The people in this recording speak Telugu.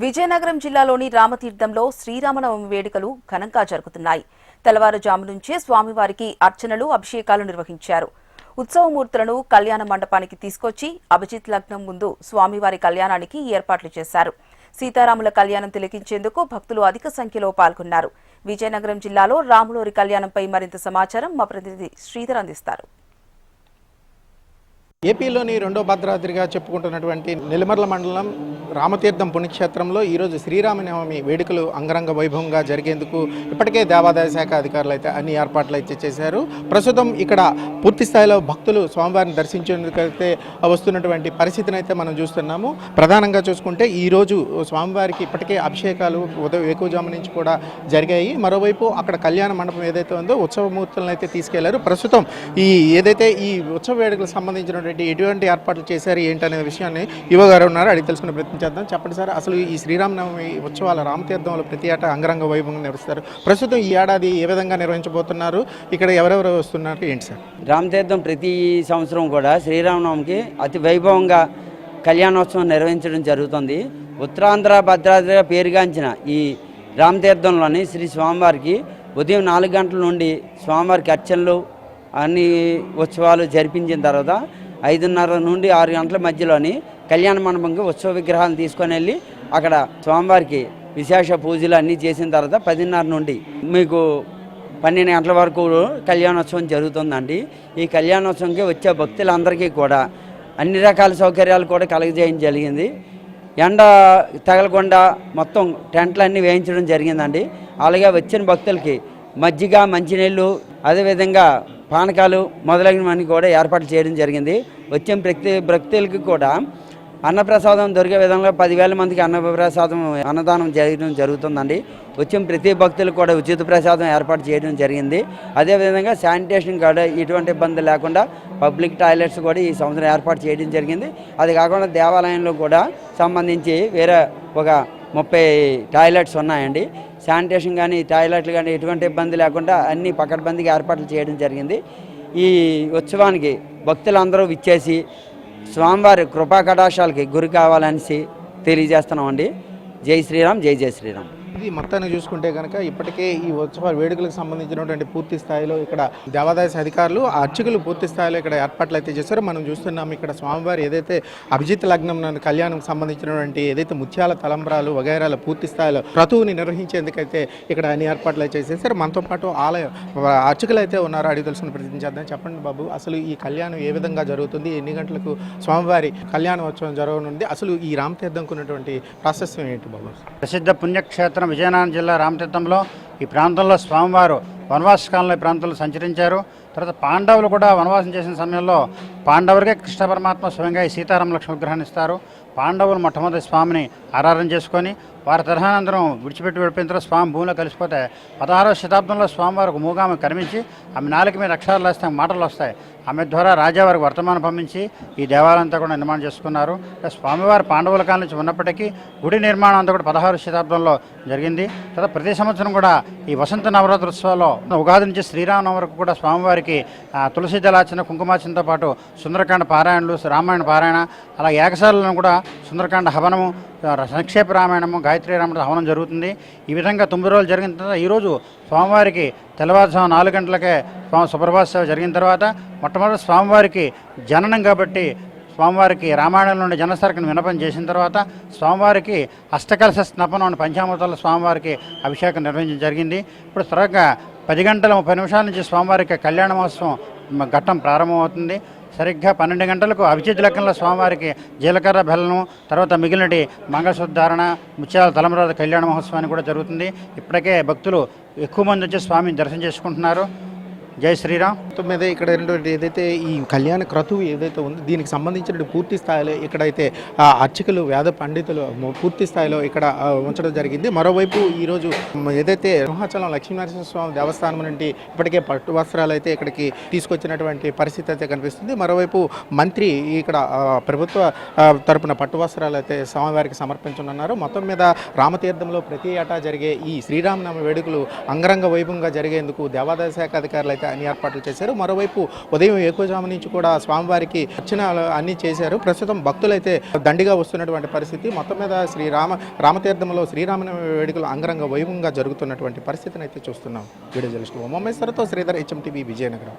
విజయనగరం జిల్లాలోని రామతీర్థంలో శ్రీరామనవమి వేడుకలు ఘనంగా జరుగుతున్నాయి. తెల్లవారుజాము నుంచే స్వామివారికి అర్చనలు, అభిషేకాలు నిర్వహించారు. ఉత్సవమూర్తులను కళ్యాణ మండపానికి తీసుకొచ్చి అభిజిత్ లగ్నం ముందు స్వామివారి కళ్యాణానికి ఏర్పాట్లు చేశారు. సీతారాముల కళ్యాణం తిలకించేందుకు భక్తులు అధిక సంఖ్యలో పాల్గొన్నారు. విజయనగరం జిల్లాలో రాములోరి కళ్యాణంపై మరింత సమాచారం మా ప్రతినిధి శ్రీధర్ అందిస్తారు. ఏపీలోని రెండో భద్రాద్రిగా చెప్పుకుంటున్నటువంటి నెల్లిమర్ల మండలం రామతీర్థం పుణ్యక్షేత్రంలో ఈరోజు శ్రీరామనవమి వేడుకలు అంగరంగ వైభవంగా జరిగేందుకు ఇప్పటికే దేవాదాయ శాఖ అధికారులు అయితే అన్ని ఏర్పాట్లు అయితే చేశారు. ప్రస్తుతం ఇక్కడ పూర్తి స్థాయిలో భక్తులు స్వామివారిని దర్శించేందుకైతే వస్తున్నటువంటి పరిస్థితిని అయితే మనం చూస్తున్నాము. ప్రధానంగా చూసుకుంటే ఈరోజు స్వామివారికి ఇప్పటికే అభిషేకాలు ఉదయం వేకువజాము నుంచి కూడా జరిగాయి. మరోవైపు అక్కడ కళ్యాణ మండపం ఏదైతే ఉందో ఉత్సవమూర్తులను అయితే తీసుకెళ్లారు. ప్రస్తుతం ఏదైతే ఈ ఉత్సవ వేడుకలకు సంబంధించినటువంటి ఎటువంటి ఏర్పాట్లు చేశారు ఏంటనే విషయాన్ని యువ గారు ఉన్నారు, అడిగి తెలుసుకునే ప్రయత్నం చేద్దాం. చెప్పండి సార్, అసలు ఈ శ్రీరామనవమి ఉత్సవాల రామతీర్థంలో ప్రతి ఏటా అంగరంగ వైభవంగా నిర్వహిస్తారు. ప్రస్తుతం ఈ ఏడాది ఏ విధంగా నిర్వహించబోతున్నారు, ఇక్కడ ఎవరెవరు వస్తున్నారు ఏంటి సార్? రామతీర్థం ప్రతి సంవత్సరం కూడా శ్రీరామనవమికి అతి వైభవంగా కళ్యాణోత్సవం నిర్వహించడం జరుగుతుంది. ఉత్తరాంధ్ర భద్రాద్రి పేరుగాంచిన ఈ రామతీర్థంలోని శ్రీ స్వామివారికి ఉదయం 4 గంటల నుండి స్వామివారికి అర్చనలు అన్ని ఉత్సవాలు జరిపించిన తర్వాత 5:30 నుండి 6 గంటల మధ్యలోని కళ్యాణ మండపంకి ఉత్సవ విగ్రహాలను తీసుకొని వెళ్ళి అక్కడ స్వామివారికి విశేష పూజలు అన్నీ చేసిన తర్వాత 10:30 నుండి మీకు 12 గంటల వరకు కళ్యాణోత్సవం జరుగుతుందండి. ఈ కళ్యాణోత్సవంకి వచ్చే భక్తులందరికీ కూడా అన్ని రకాల సౌకర్యాలు కూడా కలగజేయడం జరిగింది. ఎండ తగలకుండా మొత్తం టెంట్లన్నీ వేయించడం జరిగిందండి. అలాగే వచ్చిన భక్తులకి మజ్జిగ, మంచినీళ్ళు, అదేవిధంగా పానకాలు మొదలైనవన్నీ కూడా ఏర్పాటు చేయడం జరిగింది. వచ్చిన భక్తులకి కూడా అన్నప్రసాదం దొరికే విధంగా 10,000 మందికి అన్నదానం చేయడం జరుగుతుందండి. వచ్చిన ప్రతి భక్తులకు కూడా ఉచిత ప్రసాదం ఏర్పాటు చేయడం జరిగింది. అదేవిధంగా శానిటేషన్ కూడా ఎటువంటి ఇబ్బంది లేకుండా పబ్లిక్ టాయిలెట్స్ కూడా ఈ సంవత్సరం ఏర్పాటు చేయడం జరిగింది. అది కాకుండా దేవాలయంలో కూడా సంబంధించి వేరే ఒక 30 టాయిలెట్స్ ఉన్నాయండి. శానిటేషన్ కానీ టాయిలెట్లు కానీ ఎటువంటి ఇబ్బంది లేకుండా అన్ని పకడ్బందీగా ఏర్పాట్లు చేయడం జరిగింది. ఈ ఉత్సవానికి భక్తులందరూ విచ్చేసి స్వామివారి కృపా కటాక్షాలకి గురి కావాలనేసి తెలియజేస్తున్నామండి. జై శ్రీరామ్, జై జై శ్రీరామ్. ఇది మొత్తాన్ని చూసుకుంటే కనుక ఇప్పటికే ఈ ఉత్సవ వేడుకలకు సంబంధించినటువంటి పూర్తి స్థాయిలో ఇక్కడ దేవాదాయ అధికారులు, అర్చకులు పూర్తి స్థాయిలో ఇక్కడ ఏర్పాట్లు అయితే చేశారో మనం చూస్తున్నాం. ఇక్కడ స్వామివారి ఏదైతే అభిజిత్ లగ్నం కళ్యాణం సంబంధించినటువంటి ఏదైతే ముత్యాల తలంబ్రాలు వగైరాల పూర్తి స్థాయిలో క్రతువుని నిర్వహించేందుకైతే ఇక్కడ అన్ని ఏర్పాట్లు అయితే చేశారు. మనతో పాటు ఆలయ అర్చకులు అయితే ఉన్నారు, అడిగి తెలుసుకుని ప్రయత్నించేద్దాం. చెప్పండి బాబు, అసలు ఈ కళ్యాణం ఏ విధంగా జరుగుతుంది, ఎన్ని గంటలకు స్వామివారి కళ్యాణోత్సవం జరగనుంది, అసలు ఈ రామతీర్థంకు ఉన్నటువంటి ప్రాశస్త్యం ఏంటి బాబు? ప్రసిద్ధ పుణ్యక్షేత్రం విజయనగరం జిల్లా రామతీర్థంలో ఈ ప్రాంతంలో స్వామివారు వనవాస కాలంలో ఈ ప్రాంతంలో సంచరించారు. తర్వాత పాండవులు కూడా వనవాసం చేసిన సమయంలో పాండవులకే కృష్ణ పరమాత్మ స్వయంగా ఈ సీతారామ లక్ష్మణ విగ్రహాన్ని ఇస్తారు. పాండవులు మొట్టమొదటి స్వామిని ఆరాధన చేసుకొని వారి తరహానంతరం విడిచిపెట్టి వెళ్ళిపోయిన తర్వాత స్వామి భూమిలో కలిసిపోతే 16వ శతాబ్దంలో స్వామివారు ఒక మూగామె కనిపించి ఆమె నాలుక మీద అక్షరాలు వేస్తే మాటలు వస్తాయి. ఆమె ద్వారా రాజావారికి వర్తమానం పంపించి ఈ దేవాలయంతా కూడా నిర్మాణం చేసుకున్నారు. స్వామివారి పాండవుల కాలం నుంచి ఉన్నప్పటికీ గుడి నిర్మాణం అంతా కూడా 16వ శతాబ్దంలో జరిగింది. తర్వాత ప్రతి సంవత్సరం కూడా ఈ వసంత నవరాత్రి ఉత్సవాల్లో ఉగాది నుంచి శ్రీరామనవమి వరకు కూడా స్వామివారికి తులసి దళార్చన, కుంకుమార్చనతో పాటు సుందరకాండ పారాయణలు, రామాయణ పారాయణ, అలా ఏకశాలను కూడా సుందరకాండ హవనము, సంక్షేప రామాయణము, గాయత్రి రామాయణ హవనం జరుగుతుంది. ఈ విధంగా 9 రోజులు జరిగిన తర్వాత ఈరోజు స్వామివారికి తెల్లవారుజాము 4 గంటలకే సుప్రభాత సేవ జరిగిన తర్వాత మొట్టమొదటి స్వామివారికి జననం కాబట్టి స్వామివారికి రామాయణం నుండి జనసరకను వినపం చేసిన తర్వాత స్వామివారికి అష్టకలశ స్నపనం అనే పంచామృతాల స్వామివారికి అభిషేకం నిర్వహించడం జరిగింది. ఇప్పుడు త్వరగా 10:30 నుంచి స్వామివారికి కళ్యాణ మహోత్సవం ఘట్టం ప్రారంభమవుతుంది. సరిగ్గా 12 గంటలకు అభిజిత్ లగ్నంలో స్వామివారికి జీలకర్ర బెల్లం, తర్వాత మిగిలినటి మంగళసూత్రధారణ, ముత్యాల తలంబ్రాల కళ్యాణ మహోత్సవాన్ని కూడా జరుగుతుంది. ఇప్పటికే భక్తులు ఎక్కువ మంది వచ్చి స్వామిని దర్శనం చేసుకుంటున్నారు. జై శ్రీరామ్. మీద ఇక్కడ ఏదైతే ఈ కళ్యాణ క్రతువు ఏదైతే ఉందో దీనికి సంబంధించిన పూర్తి స్థాయిలో ఇక్కడైతే అర్చకులు, వేద పండితులు పూర్తి స్థాయిలో ఇక్కడ ఉంచడం జరిగింది. మరోవైపు ఈరోజు ఏదైతే సింహాచలం లక్ష్మీనరసింహస్వామి దేవస్థానం నుండి ఇప్పటికే పట్టు వస్త్రాలు అయితే ఇక్కడికి తీసుకొచ్చినటువంటి పరిస్థితి అయితే కనిపిస్తుంది. మరోవైపు మంత్రి ఇక్కడ ప్రభుత్వ తరపున పట్టు వస్త్రాలు అయితే స్వామివారికి సమర్పించనున్నారు. మొత్తం మీద రామతీర్థంలో ప్రతి ఏటా జరిగే ఈ శ్రీరామనవమి వేడుకలు అంగరంగ వైభవంగా జరిగేందుకు దేవాదాయ శాఖ అధికారులు అయితే అయితే అన్ని ఏర్పాట్లు చేశారు. మరోవైపు ఉదయం ఏకోజాము నుంచి కూడా స్వామివారికి అర్చనలు అన్ని చేశారు. ప్రస్తుతం భక్తులైతే దండిగా వస్తున్నటువంటి పరిస్థితి. మొత్తం మీద రామతీర్థంలో శ్రీరామనవమి వేడుకలు అంగరంగ వైభవంగా జరుగుతున్నటువంటి పరిస్థితిని అయితే చూస్తున్నాం. వీడియో జర్నలిస్ట్ ఉమామేశ్వరతో శ్రీధర్, HMTV, విజయనగరం.